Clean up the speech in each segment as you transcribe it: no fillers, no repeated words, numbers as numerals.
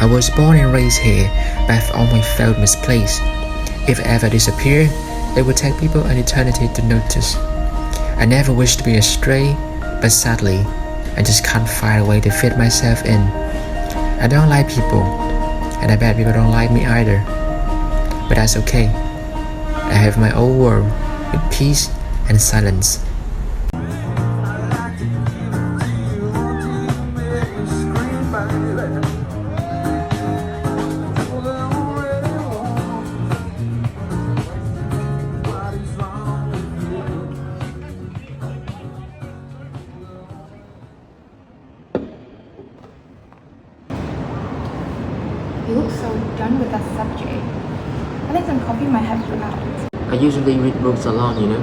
I was born and raised here, but I've always felt misplaced. If I ever disappear, it would take people an eternity to notice. I never wished to be a stray, but sadly, I just can't find a way to fit myself in. I don't like people, and I bet people don't like me either. But that's okay. I have my own world with peace and silence. You look so done with that subject. I think some coffee might help you out. I usually read books alone.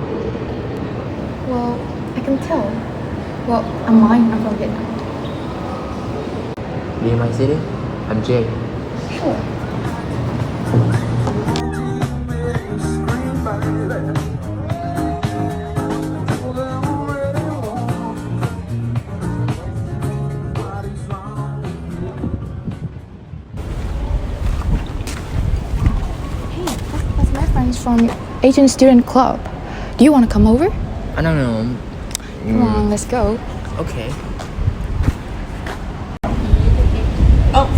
Well, I can tell. Well, I'm mine. I'm from Vietnam. Do you mind sitting? I'm Jay. Sure. That's my friends from Asian Student Club. Do you want to come over? I don't know. Come on, let's go. Okay. Oh,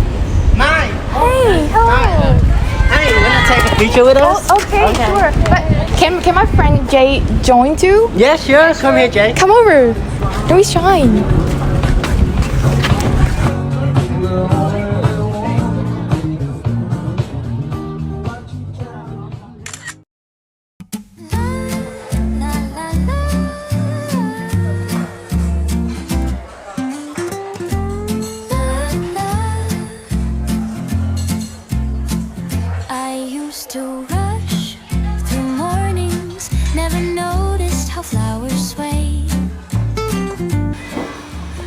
mine. Hey, hello. Hey, you wanna take a picture with us? Oh, okay, sure. But can my friend Jay join too? Yeah, sure. Come here, Jay. Come over. Don't be shy. I used to rush through mornings, never noticed how flowers sway.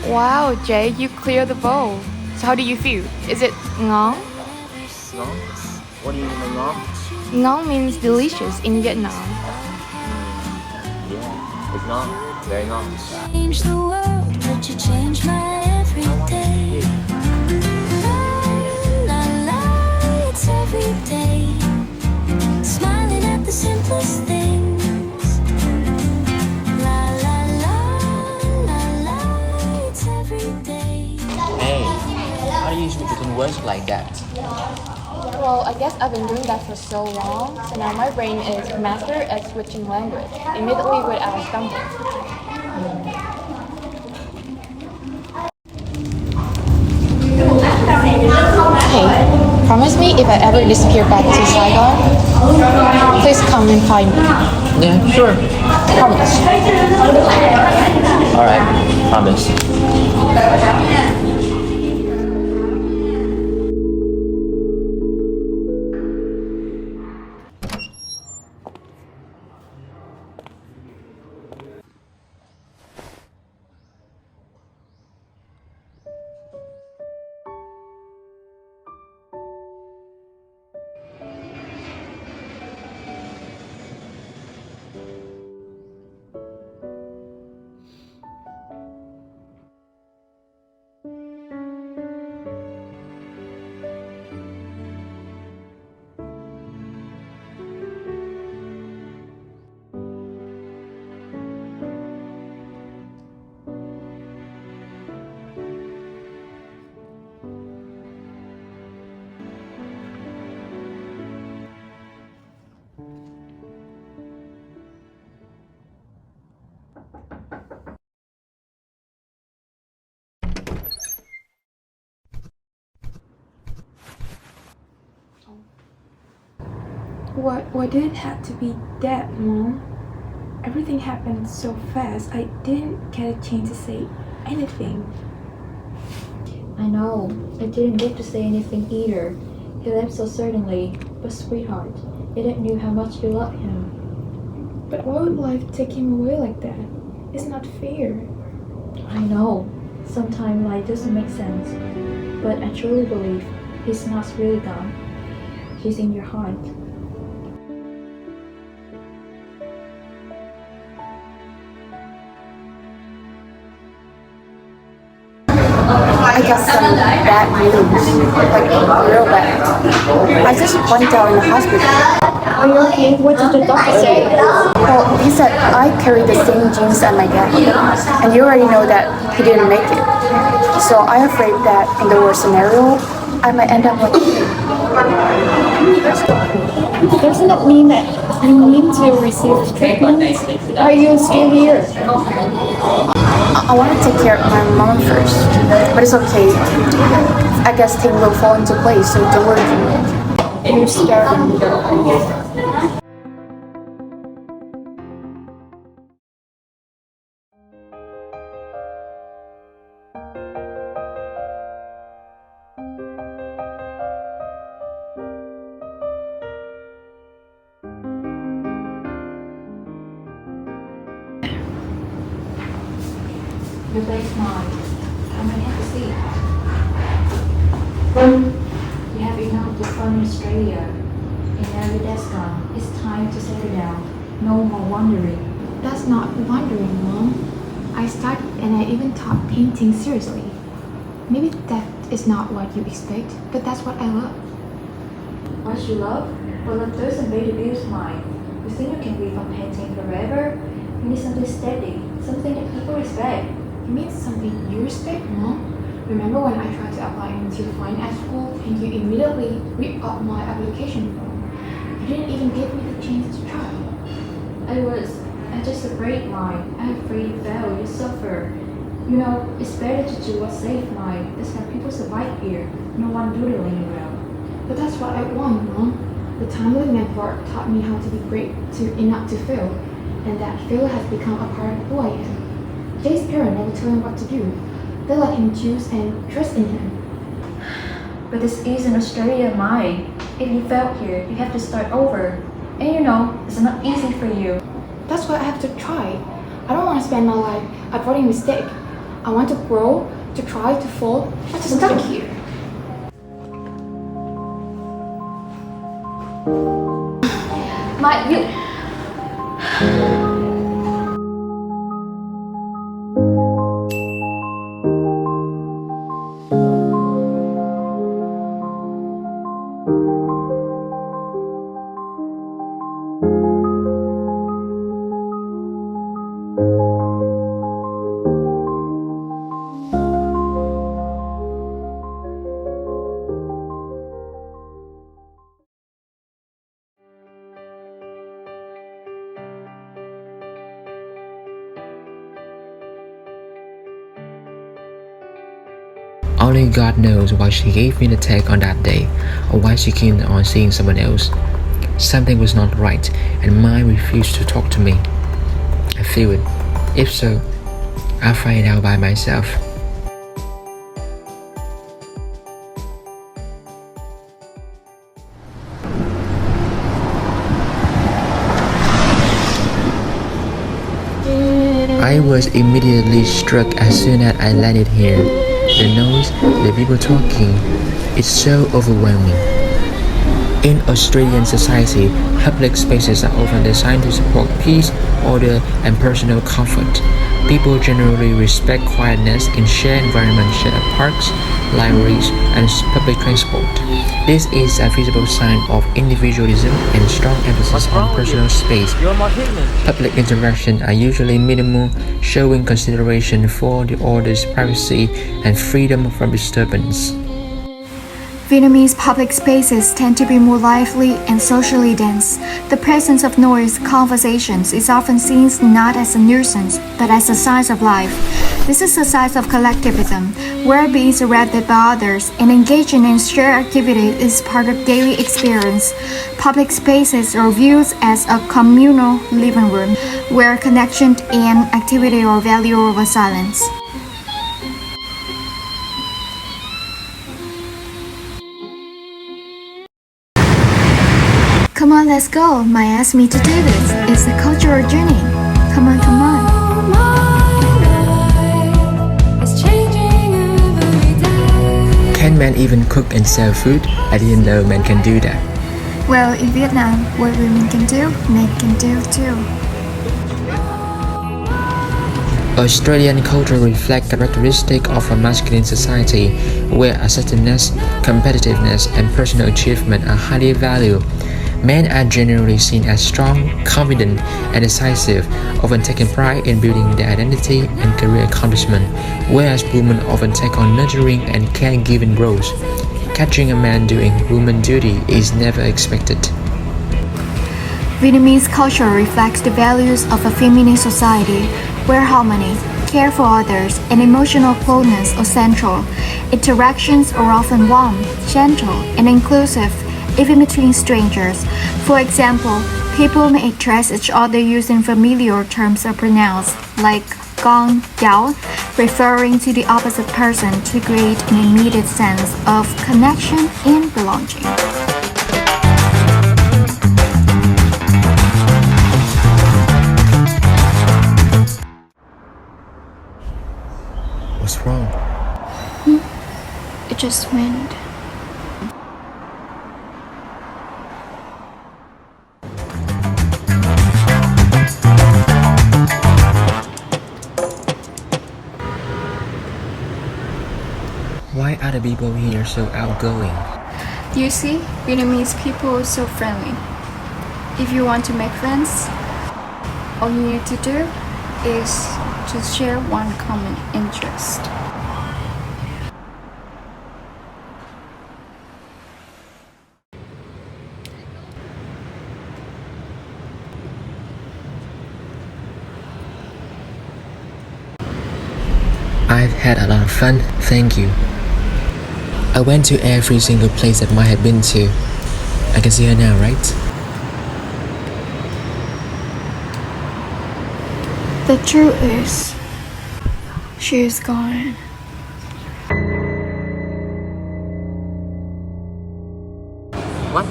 Wow, Jay, you cleared the bowl. So how do you feel? Is it ngon? No? What do you mean by no? Ngon means delicious in Vietnam. Yeah, it's not. Very not. Change the world, but you change my everyday. La la la, it's every day. Smiling at the simplest things. La la la, la la, it's every day. Hey, how do you speak between words like that? Well, I guess I've been doing that for so long, so now my brain is master at switching language, immediately without stumbling. Hey, promise me if I ever disappear back to Saigon, please come and find me. Yeah, sure. Promise. Alright, promise. Why did it have to be that, Mom? Everything happened so fast. I didn't get a chance to say anything. I know. I didn't get to say anything either. He left so suddenly. But sweetheart, you didn't know how much you love him. But why would life take him away like that? It's not fair. I know. Sometimes life doesn't make sense. But I truly believe he's not really gone. He's in your heart. I got some bad news, like real bad. I just went out in the hospital. Are you okay? What did the doctor say? Well, he said I carry the same genes as my dad, and you already know that he didn't make it. So I'm afraid that in the worst scenario, I might end up like him. Doesn't that mean that you need to receive treatment? Are you still here? I want to take care of my mom first, but it's okay. I guess things will fall into place, so don't worry too much. You're starving. Your bed's mine. Come and have a seat. You have enough to fund Australia. And now your dad's gone. It's time to settle down. No more wandering. That's not wondering, Mom. I started and I even taught painting seriously. Maybe that is not what you expect, but that's what I love. What you love? Well, love doesn't pay the bills, mine. You think you can live on painting forever? You need something steady, something that people respect. You mean something you respect, Mom? Remember when I tried to apply into fine art school and you immediately ripped up my application form? You didn't even give me the chance to try. I just afraid, mine. I'm afraid you fail, you suffer. You know, it's better to do what's safe, mine. That's how people survive here. No one doodling around. But that's what I want, Mom. The timely mentor taught me how to be great enough to fail, and that failure has become a part of who I am. Jay's parents never tell him what to do. They let him choose and trust in him. But this isn't Australia, mine. If you fail here, you have to start over. And you know, it's not easy for you. That's why I have to try. I don't want to spend my life avoiding mistake. I want to grow, to try, to fall, not to stuck here. You. Only God knows why she gave me the tag on that day, or why she keen on seeing someone else. Something was not right, and mine refused to talk to me. I feel it. If so, I'll find it out by myself. I was immediately struck as soon as I landed here. The noise, the people talking, it's so overwhelming. In Australian society, public spaces are often designed to support peace, order, and personal comfort. People generally respect quietness in shared environments such as parks, libraries, and public transport. This is a visible sign of individualism and strong emphasis on personal space. Public interactions are usually minimal, showing consideration for the other's privacy and freedom from disturbance. Vietnamese public spaces tend to be more lively and socially dense. The presence of noise conversations is often seen not as a nuisance, but as a sign of life. This is a sign of collectivism, where being surrounded by others and engaging in shared activities is part of daily experience. Public spaces are viewed as a communal living room, where connection and activity are valued over silence. Come on, let's go. Mai asked me to do this. It's a cultural journey. Come on, come on. Can men even cook and sell food? I didn't know men can do that. Well, in Vietnam, what women can do, men can do too. Australian culture reflects characteristics of a masculine society where assertiveness, competitiveness, and personal achievement are highly valued. Men are generally seen as strong, confident, and decisive, often taking pride in building their identity and career accomplishment, whereas women often take on nurturing and caregiving roles. Catching a man doing woman duty is never expected. Vietnamese culture reflects the values of a feminine society where harmony, care for others, and emotional closeness are central. Interactions are often warm, gentle, and inclusive, even between strangers. For example, people may address each other using familiar terms or pronouns like con, cháu, referring to the opposite person to create an immediate sense of connection and belonging. What's wrong? It just went. Why are the people here so outgoing? You see, Vietnamese people are so friendly. If you want to make friends, all you need to do is to share one common interest. I've had a lot of fun, thank you. I went to every single place that Mai had been to. I can see her now, right? The truth is, she is gone. What?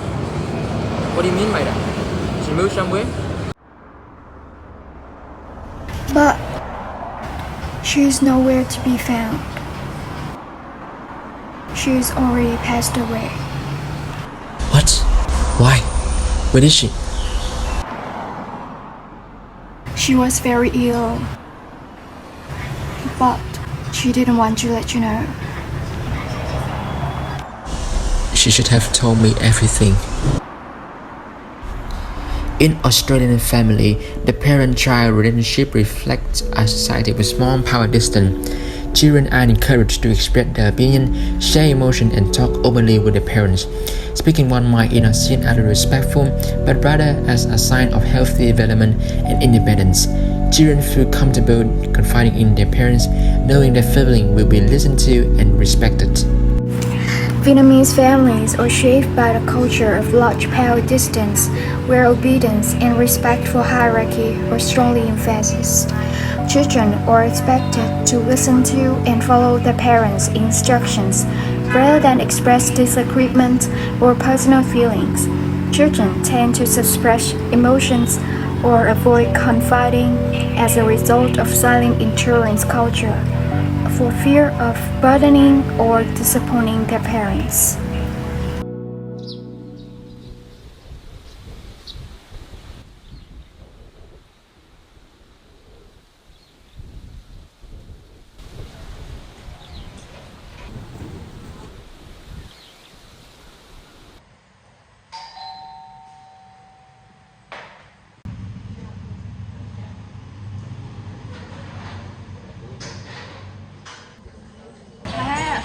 What do you mean by that? She moved somewhere? But she is nowhere to be found. She is already passed away. What? Why? Where is she? She was very ill, but she didn't want to let you know. She should have told me everything. In Australian family, the parent-child relationship reflects a society with small power distance. Children are encouraged to express their opinion, share emotion, and talk openly with their parents. Speaking one mind is not seen as respectful, but rather as a sign of healthy development and independence. Children feel comfortable confiding in their parents, knowing their feelings will be listened to and respected. Vietnamese families are shaped by the culture of large power distance, where obedience and respect for hierarchy are strongly emphasized. Children are expected to listen to and follow their parents' instructions rather than express disagreement or personal feelings. Children tend to suppress emotions or avoid confiding as a result of silent intolerance culture, for fear of burdening or disappointing their parents.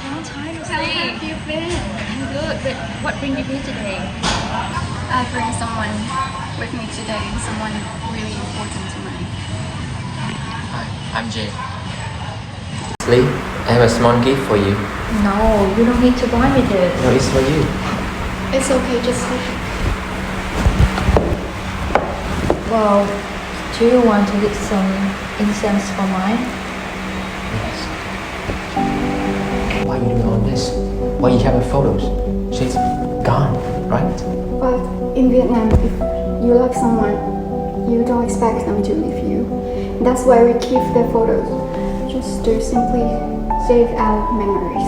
Long time no see. How have you been? I'm good, but what bring you here today? I bring someone with me today, someone really important to me. Hi, I'm Jay. Lee, I have a small gift for you. No, you don't need to buy me this. No, it's for you. It's okay, just take it. Well, do you want to get some incense for mine? Yes. Why are you doing all this? Why you have her photos? She's gone, right? But in Vietnam, if you like someone, you don't expect them to leave you. That's why we keep their photos, just to simply save our memories.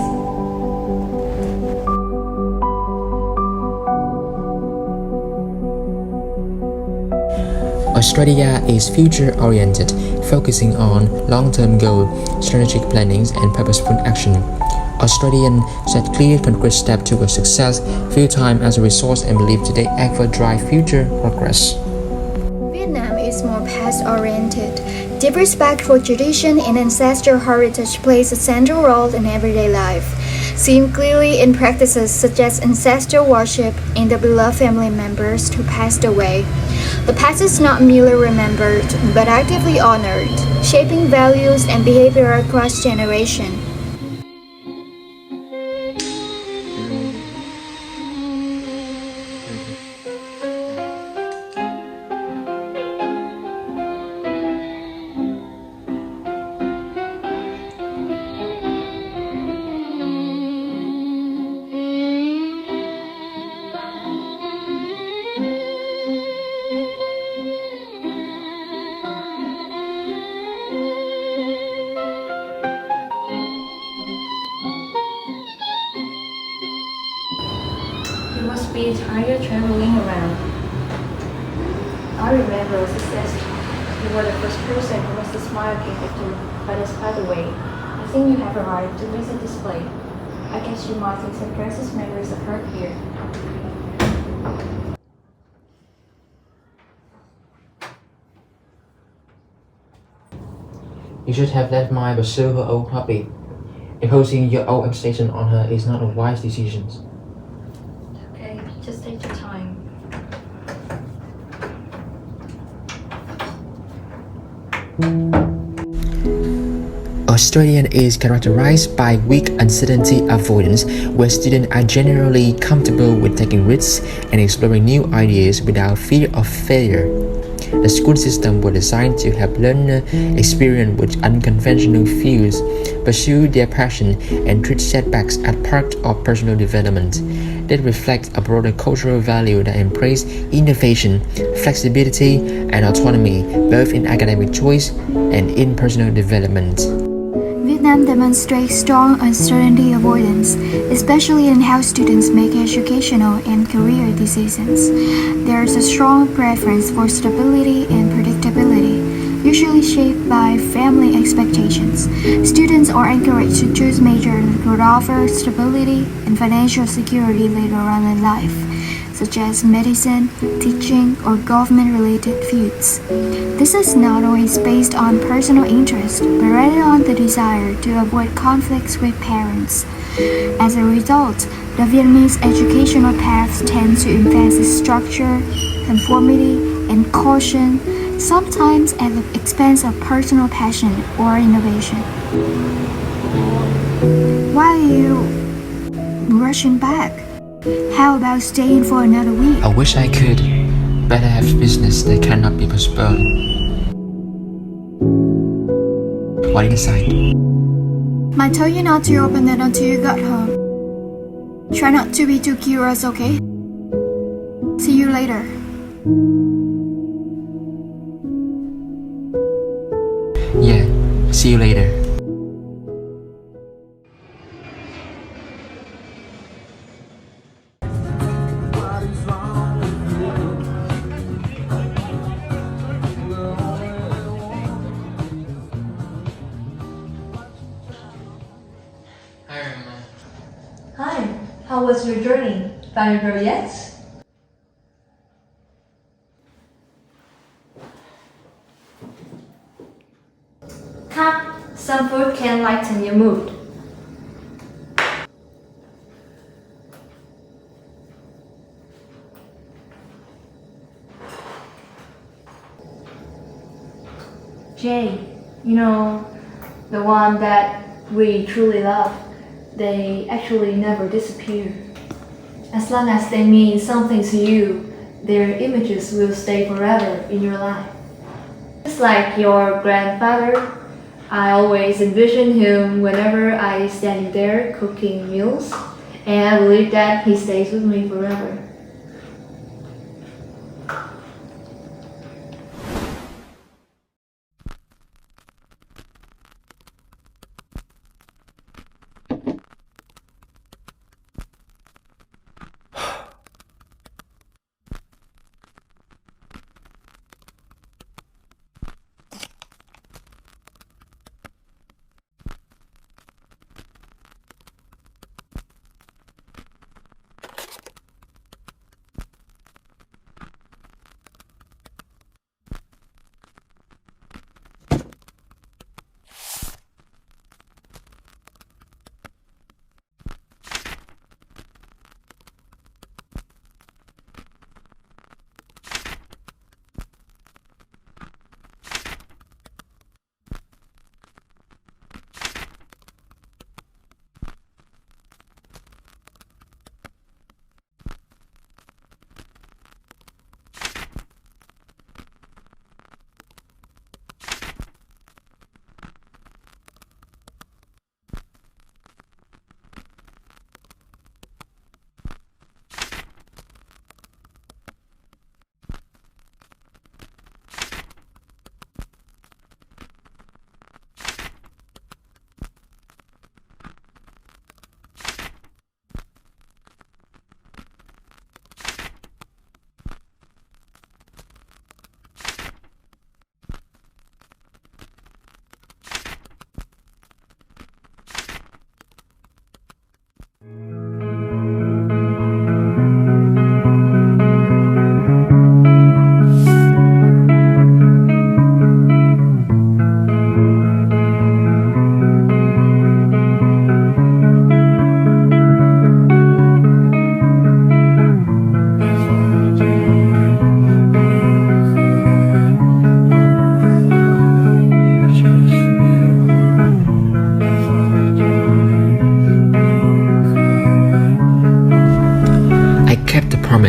Australia is future-oriented, focusing on long-term goal, strategic planning, and purposeful action. Australians set clear, concrete steps towards success, view time as a resource, and believe today effort drive future progress. Vietnam is more past-oriented. Deep respect for tradition and ancestral heritage plays a central role in everyday life, seen clearly in practices such as ancestral worship and the beloved family members who passed away. The past is not merely remembered, but actively honored, shaping values and behavior across generations. You must be tired traveling around. I remember success. You were the first person who was the smile came to, but as by the way, I think you have arrived to visit this place. I guess you might take some precious memories of her here. You should have let Mai pursue her own hobby. Imposing your own expectation on her is not a wise decision. Okay, just take your time. Australian is characterized by weak uncertainty avoidance, where students are generally comfortable with taking risks and exploring new ideas without fear of failure. The school system was designed to help learners experience with unconventional fields, pursue their passion, and treat setbacks as part of personal development. They reflect a broader cultural value that embrace innovation, flexibility, and autonomy, both in academic choice and in personal development. Vietnam demonstrates strong uncertainty avoidance, especially in how students make educational and career decisions. There is a strong preference for stability and predictability, usually shaped by family expectations. Students are encouraged to choose majors that could offer stability and financial security later on in life, such as medicine, teaching, or government-related fields. This is not always based on personal interest, but rather on the desire to avoid conflicts with parents. As a result, the Vietnamese educational paths tend to emphasize structure, conformity, and caution, sometimes at the expense of personal passion or innovation. Why are you rushing back? How about staying for another week? I wish I could, but I have business that cannot be postponed. What inside? I told you not to open it until you got home. Try not to be too curious, okay? See you later. Yeah, see you later. Hi, how was your journey? Found your girl yet? Come, some food can lighten your mood. Jay, you know, the one that we truly love, they actually never disappear. As long as they mean something to you, their images will stay forever in your life. Just like your grandfather, I always envision him whenever I stand there cooking meals, and I believe that he stays with me forever.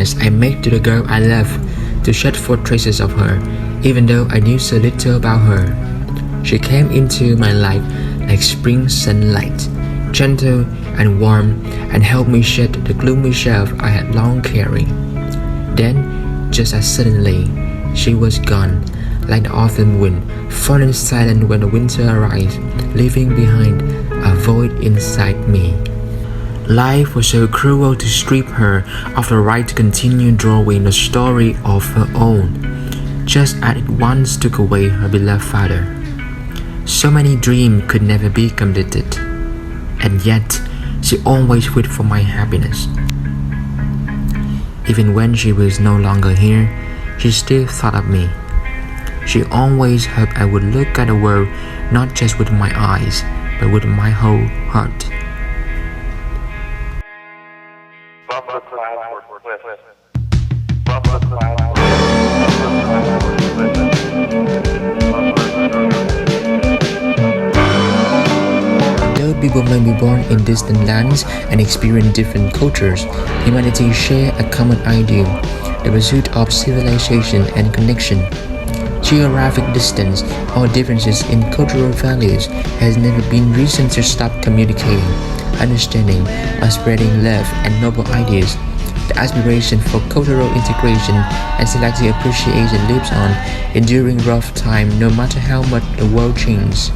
promise I made to the girl I love to search for traces of her, even though I knew so little about her. She came into my life like spring sunlight, gentle and warm, and helped me shed the gloomy shell I had long carried. Then, just as suddenly, she was gone, like the autumn wind, falling silent when the winter arrives, leaving behind a void inside me. Life was so cruel to strip her of the right to continue drawing a story of her own, just as it once took away her beloved father. So many dreams could never be completed, and yet she always wished for my happiness. Even when she was no longer here, she still thought of me. She always hoped I would look at the world not just with my eyes, but with my whole heart. Though people may be born in distant lands and experience different cultures, humanity shares a common ideal, the pursuit of civilization and connection. Geographic distance or differences in cultural values has never been reason to stop communicating, understanding, or spreading love and noble ideas. The aspiration for cultural integration and selective appreciation lives on, enduring rough time no matter how much the world changes.